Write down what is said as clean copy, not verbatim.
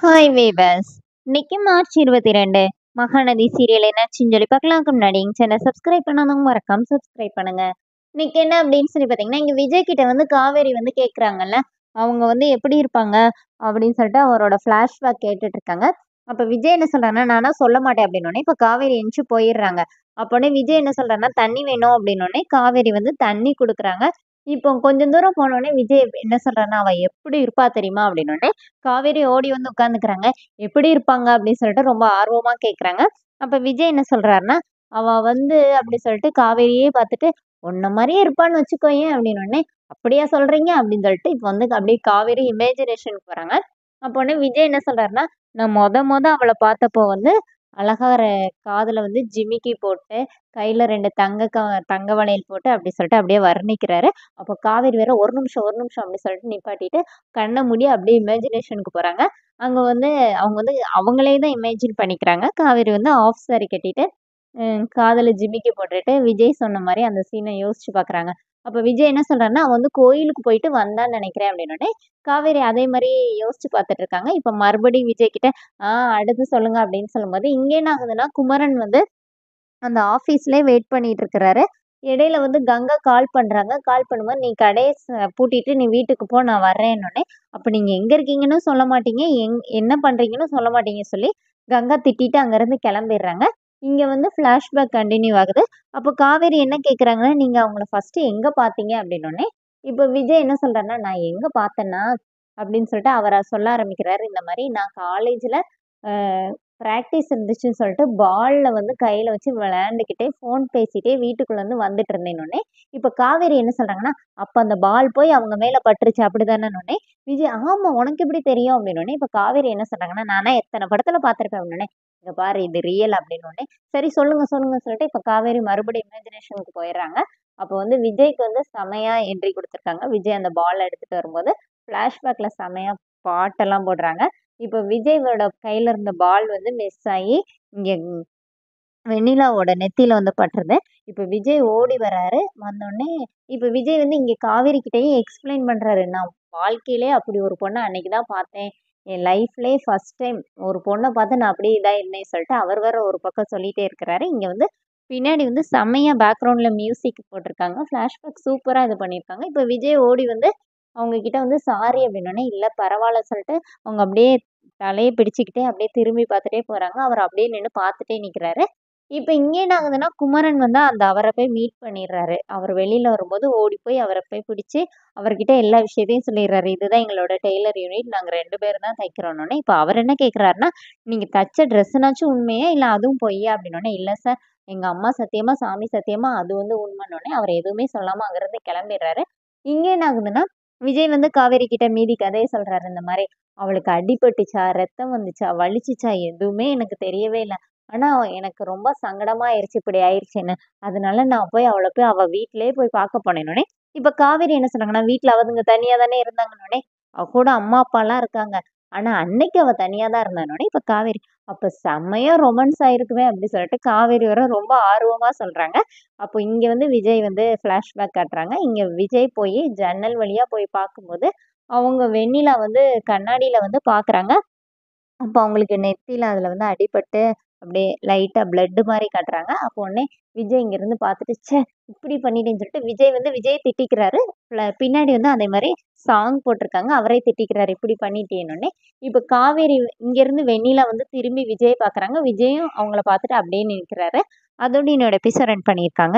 Hi viewers. இன்னைக்கு March 22 Mahanadi serial என்னாச்சுன்னு சொல்லி பார்க்கலாம்க்கு முன்னாடி எங்கள் சேனல் சப்ஸ்கிரைப் பண்ணாதவங்க மறக்காம சப்ஸ்கிரைப் பண்ணுங்க. இன்னைக்கு என்ன அப்படின்னு சொல்லி பார்த்தீங்கன்னா, இங்கே விஜய் கிட்ட வந்து காவேரி வந்து கேட்குறாங்கல்ல, அவங்க வந்து எப்படி இருப்பாங்க அப்படின்னு சொல்லிட்டு அவரோட ஃப்ளாஷ்பேக் கேட்டுட்டு இருக்காங்க. அப்போ விஜய் என்ன சொல்றாருன்னா, நானா சொல்ல மாட்டேன் அப்படின்னோடனே இப்போ காவேரி எந்திச்சு போயிடுறாங்க. அப்போனே விஜய் என்ன சொல்றாருன்னா, தண்ணி வேணும் அப்படின்னோடனே காவேரி வந்து தண்ணி கொடுக்குறாங்க. இப்போ கொஞ்சம் தூரம் போனோடனே விஜய் என்ன சொல்றாருன்னா, அவ எப்படி இருப்பா தெரியுமா அப்படின்னோடனே காவேரி ஓடி வந்து உட்காந்துக்கிறாங்க. எப்படி இருப்பாங்க அப்படின்னு சொல்லிட்டு ரொம்ப ஆர்வமா கேட்குறாங்க. அப்ப விஜய் என்ன சொல்றாருன்னா, அவ வந்து அப்படி சொல்லிட்டு காவேரியே பார்த்துட்டு, "உன்ன மாரியே இருப்பான்னு வச்சுக்கோயேன்" அப்படின்னோனே, "அப்படியா சொல்றீங்க?" அப்படின்னு சொல்லிட்டு இப்ப வந்து அப்படியே காவேரி இமேஜினேஷனுக்கு போறாங்க. அப்ப உடனே விஜய் என்ன சொல்றாருன்னா, "நான் மொத அவள பார்த்தப்போ வந்து அழகா காதுல வந்து ஜிமிக்கி போட்டு, கையில 2 தங்க வளையல் போட்டு" அப்படி சொல்லிட்டு அப்படியே வர்ணிக்கிறாரு. அப்போ காவேரி வேற, "ஒரு நிமிஷம், ஒரு நிமிஷம்" அப்படி சொல்லிட்டு நிப்பாட்டிட்டு கண்ண மூடி அப்படியே இமேஜினேஷனுக்கு போறாங்க. அங்க வந்து அவங்க வந்து அவங்களே தான் இமேஜின் பண்ணிக்கிறாங்க. காவேரி வந்து ஆஃப் சாரி கட்டிட்டு, காதுல ஜிமிக்கி போட்டுட்டு, விஜய் சொன்ன மாரி அந்த சீன யோசிச்சு பார்க்குறாங்க. அப்ப விஜய் என்ன சொல்றாருன்னா, "அவ வந்து கோயிலுக்கு போயிட்டு வந்தான்னு நெனைக்கிறேன்" அப்படின்னோனே, காவேரி அதே மாரி யோசிச்சு பார்த்துட்டு இருக்காங்க. இப்ப மறுபடியும் விஜய் கிட்ட, "ஆ அடுத்து சொல்லுங்க" அப்படின்னு சொல்லும்போது, இங்க என்ன ஆகுதுன்னா, குமரன் வந்து அந்த ஆஃபீஸ்லயே வெயிட் பண்ணிட்டு இருக்கிறாரு. இடையில வந்து கங்கா கால் பண்றாங்க. கால் பண்ணும்போது, "நீ கடைய பூட்டிட்டு நீ வீட்டுக்கு போ, நான் வர்றேன்னோனே." "அப்ப நீங்க எங்க இருக்கீங்கன்னு சொல்ல மாட்டீங்க, என்ன பண்றீங்கன்னு சொல்ல மாட்டீங்க" சொல்லி கங்கா திட்டிட்டு அங்கருந்து கெளம்பிர்றாங்க. இங்க வந்து ஃப்ளாஷ்பேக் கன்டின்யூ ஆகுது. அப்போ காவேரி என்ன கேட்குறாங்கன்னா, "நீங்க அவங்கள ஃபர்ஸ்ட்டு எங்க பார்த்தீங்க?" அப்படின்னோனே, இப்போ விஜய் என்ன சொல்றாருன்னா, "நான் எங்க பார்த்தேன்னா" அப்படின்னு சொல்லிட்டு அவரா சொல்ல ஆரம்பிக்கிறாரு. இந்த மாரி, "நான் காலேஜ்ல அ பிராக்டிஸ் இருந்துச்சுன்னு சொல்லிட்டு பால்ல வந்து கையில வச்சு விளையாண்டுக்கிட்டே, ஃபோன் பேசிட்டே வீட்டுக்குள்ள வந்து வந்துட்டு இருந்தேன்னோனே, இப்ப காவேரி என்ன சொல்றாங்கன்னா, "அப்ப அந்த பால் போய் அவங்க மேல பட்டுருச்சு அப்படிதானன்னோனே?" விஜய், "ஆமா உனக்கு எப்படி தெரியும்?" அப்படின்னோனே, இப்ப காவேரி என்ன சொல்றாங்கன்னா, "நானா எத்தன படத்துல பார்த்துருப்பேன்" அப்படின்னோனே, "இங்க பாரு இது ரியல்" அப்படின்னோனே, "சரி சொல்லுங்க சொல்லுங்கன்னு" சொல்லிட்டு இப்ப காவேரி மறுபடியும் இமேஜினேஷனுக்கு போயிடுறாங்க. அப்போ வந்து விஜய்க்கு வந்து செமையா என்ட்ரி குடுத்துருக்காங்க. விஜய் அந்த பால் எடுத்துட்டு வரும்போது, ஃப்ளாஷ்பேக்ல செமையா பாட்டெல்லாம் போடுறாங்க. இப்ப விஜயோட கையில இருந்த பால் வந்து மிஸ் ஆயி, இங்க வெண்ணிலாவோட நெத்தியில வந்து பட்டுருது. இப்ப விஜய் ஓடி வராரு. வந்தோனே இப்ப விஜய் வந்து இங்க காவேரி கிட்டயும் எக்ஸ்பிளைன் பண்றாரு. "நான் வாழ்க்கையிலயே அப்படி ஒரு பொண்ண அன்னைக்கு தான் பார்த்தேன். என் லைஃப்லயே ஃபர்ஸ்ட் டைம் ஒரு பொண்ண பார்த்து நான் அப்படியே இதாயிருந்தேன்னு" சொல்லிட்டு அவர் வேற ஒரு பக்கம் சொல்லிட்டே இருக்கிறாரு. இங்க வந்து பின்னாடி வந்து செம்மையா பேக்ரவுண்ட்ல மியூசிக் போட்டிருக்காங்க. ஃபிளாஷ்பேக் சூப்பரா இது பண்ணியிருக்காங்க. இப்ப விஜய் ஓடி வந்து அவங்க கிட்ட வந்து சாரி அப்படின்னோனே, "இல்ல பரவால்ல" சொல்லிட்டு அவங்க அப்படியே தலைய பிடிச்சுக்கிட்டே அப்படியே திரும்பி பார்த்துட்டே போறாங்க. அவர் அப்படியே நின்னு பார்த்துட்டே நிக்கிறாரு. இப்ப இங்க என்ன ஆகுதுன்னா, குமரன் வந்து அந்த அவர போய் மீட் பண்ணிடுறாரு. அவர் வெளியில வரும்போது ஓடி போய் அவர போய் பிடிச்சு, அவர்கிட்ட எல்லா விஷயத்தையும் சொல்லிடுறாரு. "இதுதான் எங்களோட டெய்லர் யூனிட். நாங்க 2 பேரும் தான் தைக்கிறோன்னோனே." இப்ப அவர் என்ன கேட்கிறாருன்னா, "நீங்க தச்ச ட்ரெஸ்ஸுனாச்சும் உண்மையா? இல்ல அதுவும் பொய்யா?" அப்படின்னோனே, "இல்ல சார். எங்க அம்மா சத்தியமா, சாமி சத்தியமா அது வந்து உண்மைன்னோனே." அவர் எதுவுமே சொல்லாம அங்கிருந்து கிளம்பிடுறாரு. இங்க என்ன ஆகுதுன்னா, விஜய் வந்து காவேரி கிட்ட மீதி கதைய சொல்றாரு. இந்த மாரி, "அவளுக்கு அடிபட்டுச்சா? ரத்தம் வந்துச்சா? வலிச்சுச்சா? எதுவுமே எனக்கு தெரியவே இல்ல. ஆனா எனக்கு ரொம்ப சங்கடமா ஆயிருச்சு இப்படி ஆயிருச்சுன்னு. அதனால நான் போய் அவள போய் அவ வீட்லயே போய் பார்க்க போனேன்னோனே, இப்ப காவேரி என்ன சொன்னாங்கன்னா, வீட்ல அவதுங்க தனியா தானே இருந்தாங்கன்னோனே, அவ கூட அம்மா, அப்பாலாம் இருக்காங்க. ஆனா அன்னைக்கு அவ தனியா தான் இருந்தான்னோனே, இப்ப காவேரி, அப்ப செம்மையா ரொமான்ஸ் ஆயிருக்குமே அப்படி சொல்லிட்டு காவேரி வேற ரொம்ப ஆர்வமா சொல்றாங்க. அப்போ இங்க வந்து விஜய் வந்து ஃப்ளாஷ்பேக் காட்டுறாங்க. இங்க விஜய் போய் ஜன்னல் வழியா போய் பார்க்கும்போது, அவங்க வெண்ணிலா வந்து கண்ணாடியில வந்து பார்க்குறாங்க. அப்ப அவங்களுக்கு நெத்தியில அதுல வந்து அடிபட்டு, அப்படியே லைட்டா பிளட் மாரி காட்டுறாங்க. அப்போ உடனே விஜய் இங்கருந்து பார்த்துட்டு, "ச்சே! இப்படி பண்ணிட்டேன்னு" சொல்லிட்டு விஜய் வந்து விஜய திட்டிக்கிறாரு. பின்னாடி வந்து அதே மாரி சாங் போட்டிருக்காங்க. அவரே திட்டிக்கிறாரு, "இப்படி பண்ணிட்டியேன்னோனே." இப்ப காவேரி இங்கருந்து வெண்ணிலா வந்து திரும்பி விஜய பார்க்குறாங்க. விஜயும் அவங்கள பார்த்துட்டு அப்படியே நிற்கிறாரு. அதோட என்னோட எபிசோட் எண்ட் பண்ணியிருக்காங்க.